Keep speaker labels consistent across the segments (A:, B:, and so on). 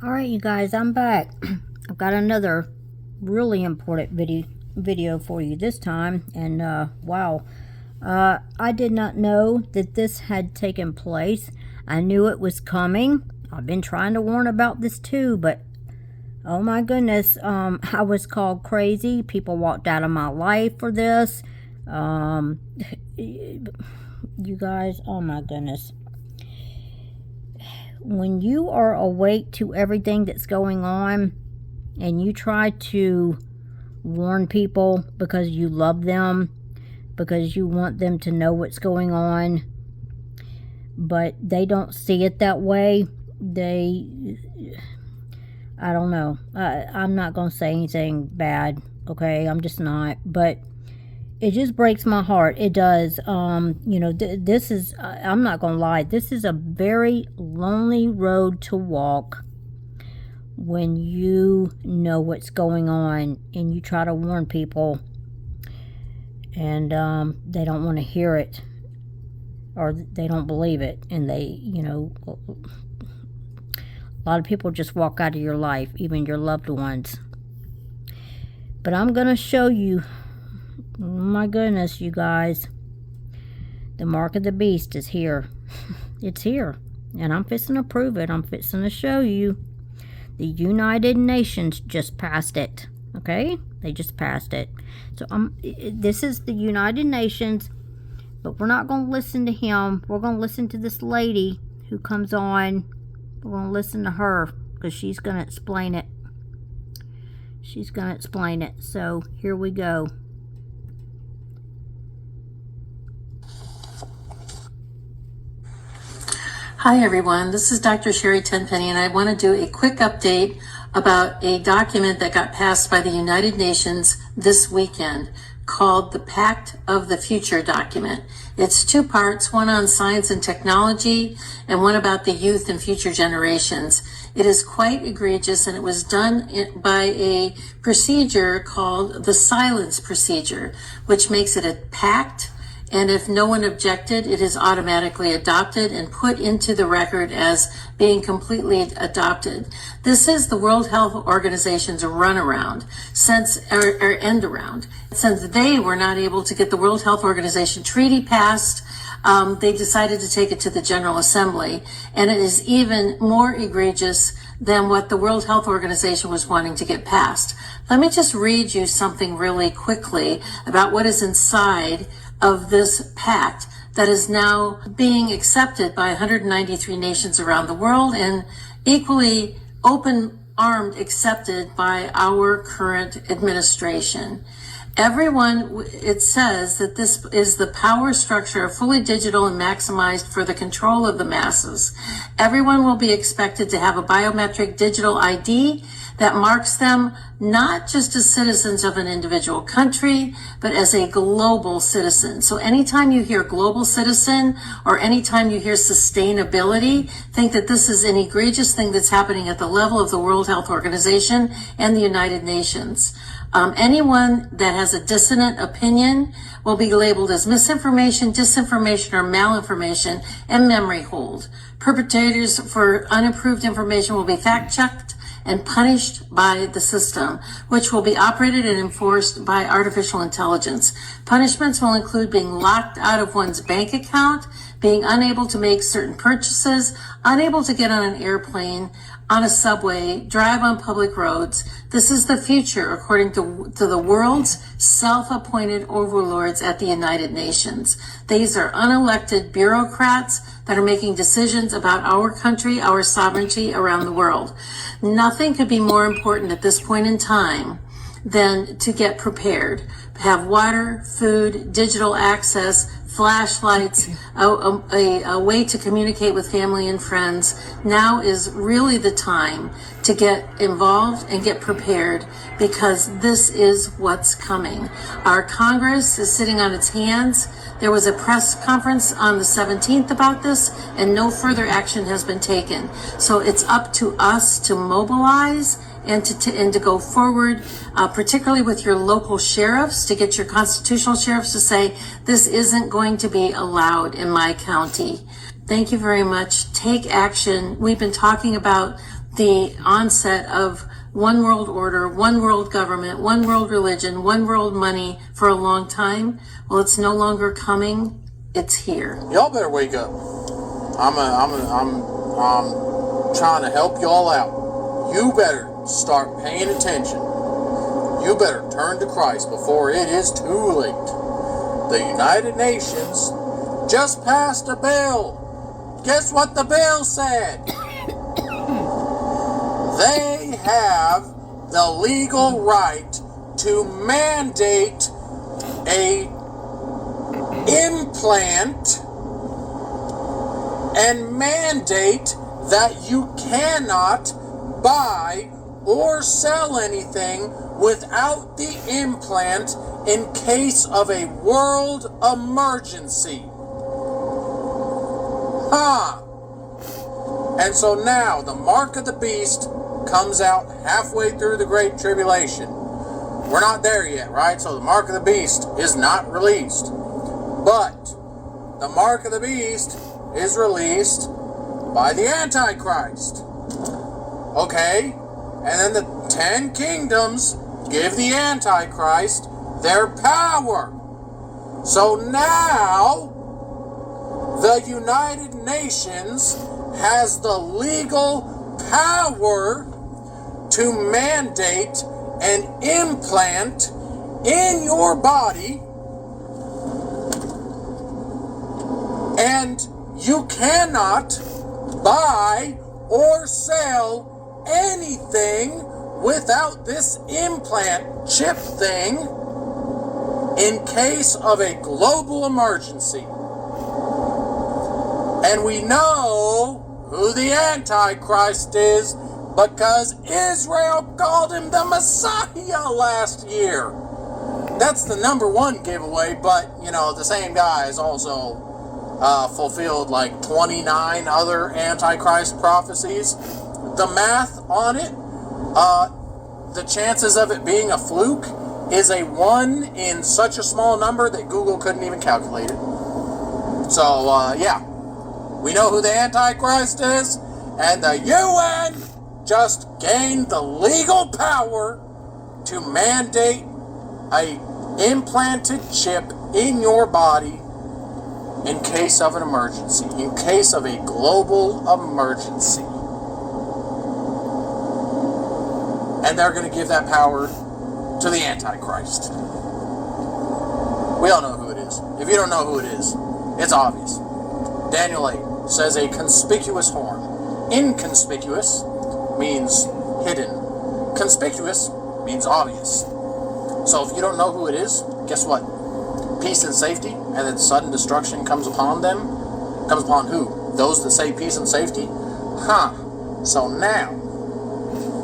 A: Alright, you guys, I'm back. I've got another really important video for you this time, and wow, I did not know that this had taken place. I knew it was coming. I've been trying to warn about this too, but oh my goodness, I was called crazy. People walked out of my life for this. You guys, oh my goodness. When you are awake to everything that's going on and you try to warn people because you love them, because you want them to know what's going on, but they don't see it that way, I don't know. I'm not going to say anything bad, okay? I'm just not. But it just breaks my heart. It does. You know, this is, I'm not going to lie, this is a very lonely road to walk when you know what's going on and you try to warn people and they don't want to hear it or they don't believe it, and they, you know, a lot of people just walk out of your life, even your loved ones. But I'm going to show you, oh my goodness, you guys, the mark of the beast is here. It's here. And I'm fixing to prove it. I'm fixing to show you. The United Nations just passed it. Okay? They just passed it. So this is the United Nations, but we're not going to listen to him. We're going to listen to this lady who comes on. We're going to listen to her because she's going to explain it. She's going to explain it. So here we go.
B: Hi everyone, this is Dr. Sherry Tenpenny, and I want to do a quick update about a document that got passed by the United Nations this weekend called the Pact of the Future document. It's two parts, one on science and technology and one about the youth and future generations. It is quite egregious, and it was done by a procedure called the silence procedure, which makes it a pact. And if no one objected, it is automatically adopted and put into the record as being completely adopted. This is the World Health Organization's runaround, or end around. Since they were not able to get the World Health Organization treaty passed, they decided to take it to the General Assembly. And it is even more egregious than what the World Health Organization was wanting to get passed. Let me just read you something really quickly about what is inside of this pact that is now being accepted by 193 nations around the world and equally open-armed accepted by our current administration. Everyone, it says that this is the power structure fully digital and maximized for the control of the masses. Everyone will be expected to have a biometric digital ID that marks them not just as citizens of an individual country, but as a global citizen. So anytime you hear global citizen or anytime you hear sustainability, think that this is an egregious thing that's happening at the level of the World Health Organization and the United Nations. Anyone that has a dissonant opinion will be labeled as misinformation, disinformation, or malinformation and memory hold. Perpetrators for unapproved information will be fact-checked and punished by the system, which will be operated and enforced by artificial intelligence. Punishments will include being locked out of one's bank account, being unable to make certain purchases, unable to get on an airplane, on a subway, drive on public roads. This is the future, according to the world's self-appointed overlords at the United Nations. These are unelected bureaucrats that are making decisions about our country, our sovereignty around the world. Nothing could be more important at this point in time than to get prepared. Have water, food, digital access, flashlights, a way to communicate with family and friends. Now is really the time to get involved and get prepared, because this is what's coming. Our Congress is sitting on its hands. There was a press conference on the 17th about this, and no further action has been taken. So it's up to us to mobilize and to go forward, particularly with your local sheriffs, to get your constitutional sheriffs to say, this isn't going to be allowed in my county. Thank you very much. Take action. We've been talking about the onset of one world order, one world government, one world religion, one world money for a long time. Well, it's no longer coming. It's here.
C: Y'all better wake up. I'm trying to help y'all out. You better start paying attention. You better turn to Christ before it is too late. The United Nations just passed a bill. Guess what the bill said? They have the legal right to mandate a implant and mandate that you cannot buy or sell anything without the implant in case of a world emergency. And so now the mark of the beast comes out halfway through the Great Tribulation. We're not there yet, right? So the mark of the beast is not released. But the mark of the beast is released by the Antichrist. Okay? And then the 10 kingdoms give the Antichrist their power. So now the United Nations has the legal power to mandate an implant in your body, and you cannot buy or sell anything without this implant chip thing in case of a global emergency. And we know who the Antichrist is because Israel called him the Messiah last year. That's the #1 giveaway, but, the same guy has also fulfilled like 29 other Antichrist prophecies. The math on it, the chances of it being a fluke is a 1 in such a small number that Google couldn't even calculate it. So, yeah. We know who the Antichrist is, and the UN just gained the legal power to mandate a implanted chip in your body in case of an emergency, in case of a global emergency. And they're going to give that power to the Antichrist. We all know who it is. If you don't know who it is, it's obvious. Daniel 8 says a conspicuous horn. Inconspicuous means hidden. Conspicuous means obvious. So if you don't know who it is, guess what? Peace and safety, and then sudden destruction comes upon them. Comes upon who? Those that say peace and safety? So now,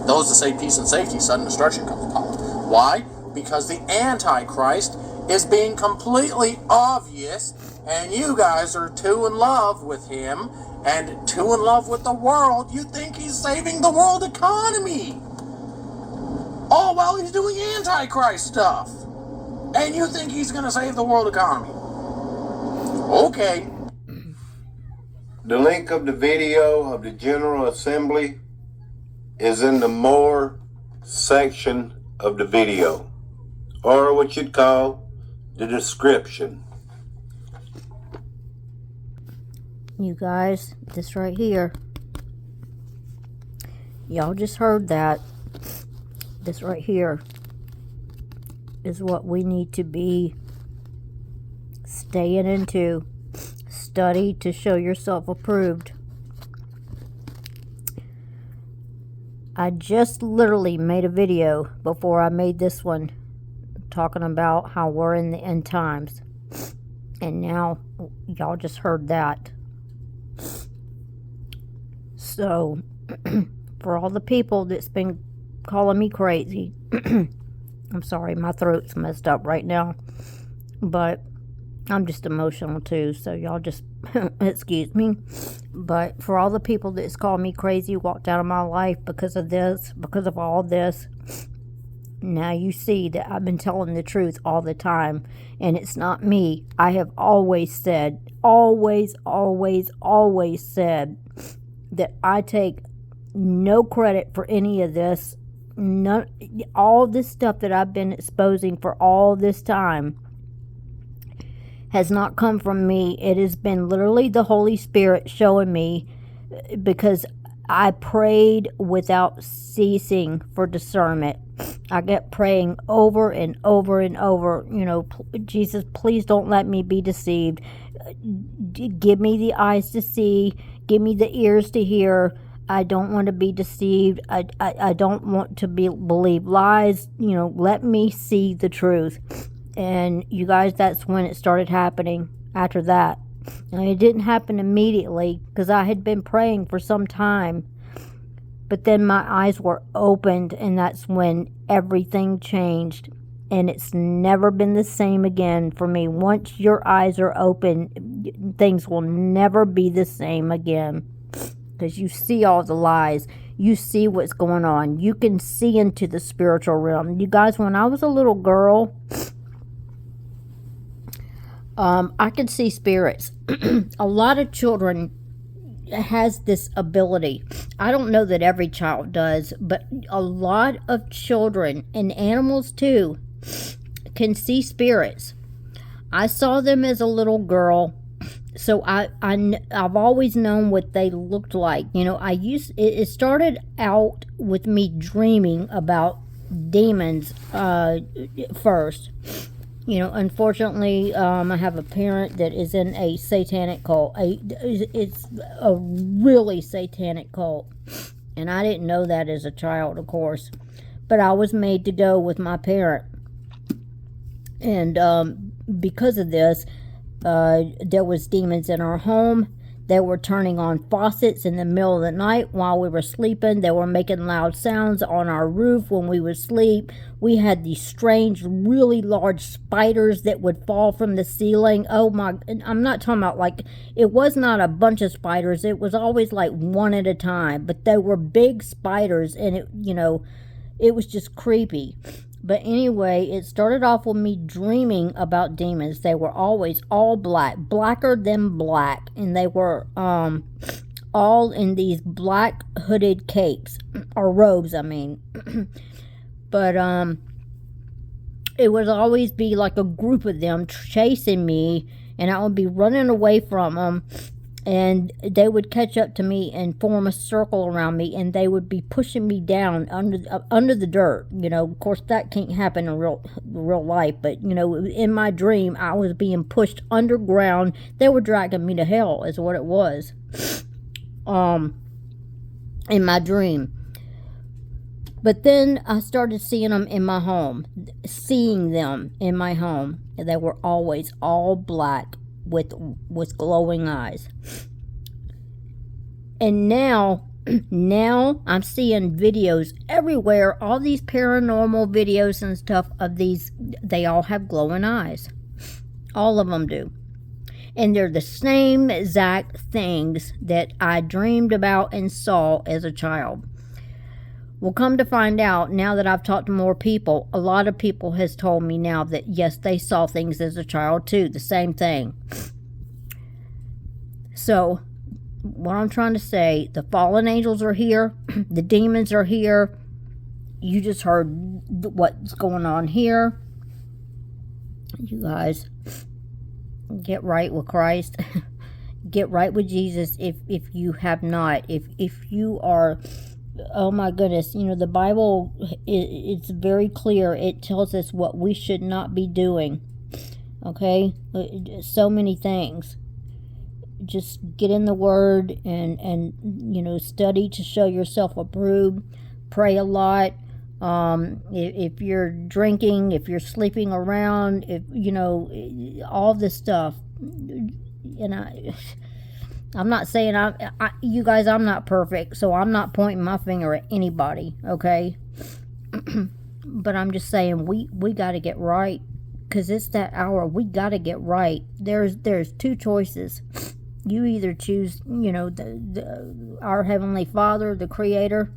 C: those that say peace and safety, sudden destruction comes upon them. Why? Because the Antichrist is being completely obvious, and you guys are too in love with him and too in love with the world. You think he's saving the world economy, all while he's doing Antichrist stuff. And you think he's going to save the world economy. Okay.
D: The link of the video of the General Assembly is in the More section of the video, or what you'd call the description.
A: You guys, this right here, y'all just heard that. This right here is what we need to be staying into. Study to show yourself approved. I just literally made a video before I made this one talking about how we're in the end times. And now y'all just heard that. So, for all the people that's been calling me crazy, I'm sorry, my throat's messed up right now, but I'm just emotional too, so y'all just excuse me. But for all the people that's called me crazy, walked out of my life because of this, because of all this, now you see that I've been telling the truth all the time, and it's not me. I have always said, always said that I take no credit for any of this. None, all this stuff that I've been exposing for all this time has not come from me. It has been literally the Holy Spirit showing me, because I prayed without ceasing for discernment. I kept praying over and over and over, Jesus, please don't let me be deceived. Give me the eyes to see. Give me the ears to hear. I don't want to be deceived. I don't want to believe lies. Let me see the truth. And you guys, that's when it started happening after that. Now, it didn't happen immediately because I had been praying for some time. But then my eyes were opened, and that's when everything changed. And it's never been the same again for me. Once your eyes are open, things will never be the same again. Because you see all the lies. You see what's going on. You can see into the spiritual realm. You guys, when I was a little girl, I could see spirits. A lot of children has this ability. I don't know that every child does, but a lot of children, and animals too, can see spirits. I saw them as a little girl. So I've always known what they looked like. It started out with me dreaming about demons first. Unfortunately, I have a parent that is in a satanic cult. It's a really satanic cult. And I didn't know that as a child, of course. But I was made to go with my parent. And because of this, there was demons in our home. They were turning on faucets in the middle of the night while we were sleeping. They were making loud sounds on our roof when we would sleep. We had these strange, really large spiders that would fall from the ceiling. Oh my, I'm not talking about it was not a bunch of spiders. It was always one at a time. But they were big spiders, and it was just creepy. But anyway, it started off with me dreaming about demons. They were always all black, blacker than black. And they were all in these black hooded capes, or robes, I mean. But it would always be like a group of them chasing me, and I would be running away from them. And they would catch up to me and form a circle around me, and they would be pushing me down under the dirt. Of course, that can't happen in real life, but in my dream, I was being pushed underground. They were dragging me to hell, is what it was. In my dream. But then I started seeing them in my home, and they were always all black with glowing eyes. And now I'm seeing videos everywhere, all these paranormal videos and stuff of these. They all have glowing eyes. All of them do. And they're the same exact things that I dreamed about and saw as a child. Well, come to find out, now that I've talked to more people, a lot of people has told me now that, yes, they saw things as a child too, the same thing. So, what I'm trying to say, the fallen angels are here, the demons are here. You just heard what's going on here. You guys, get right with Christ. Get right with Jesus if you have not. If you are... Oh my goodness, the Bible, it's very clear. It tells us what we should not be doing. Okay? So many things. Just get in the Word and study to show yourself approved. Pray a lot. If you're drinking, if you're sleeping around, if all this stuff. I'm not saying you guys, I'm not perfect, so I'm not pointing my finger at anybody, okay? But I'm just saying we got to get right, because it's that hour. We got to get right. There's two choices. You either choose, our Heavenly Father, the Creator,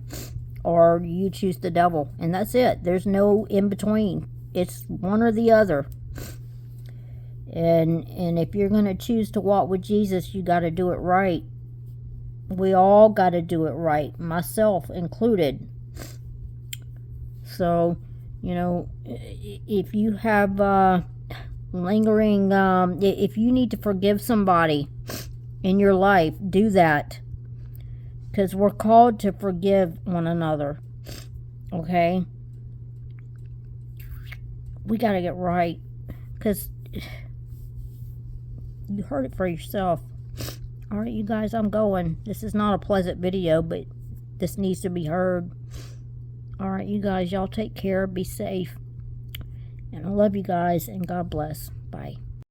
A: or you choose the devil, and that's it. There's no in between. It's one or the other. And if you're going to choose to walk with Jesus, you got to do it right. We all got to do it right, myself included. So, you know, if you have lingering, if you need to forgive somebody in your life, do that. Because we're called to forgive one another. Okay? We got to get right. Because you heard it for yourself. Alright, you guys, I'm going. This is not a pleasant video, but this needs to be heard. Alright, you guys, y'all take care. Be safe. And I love you guys, and God bless. Bye.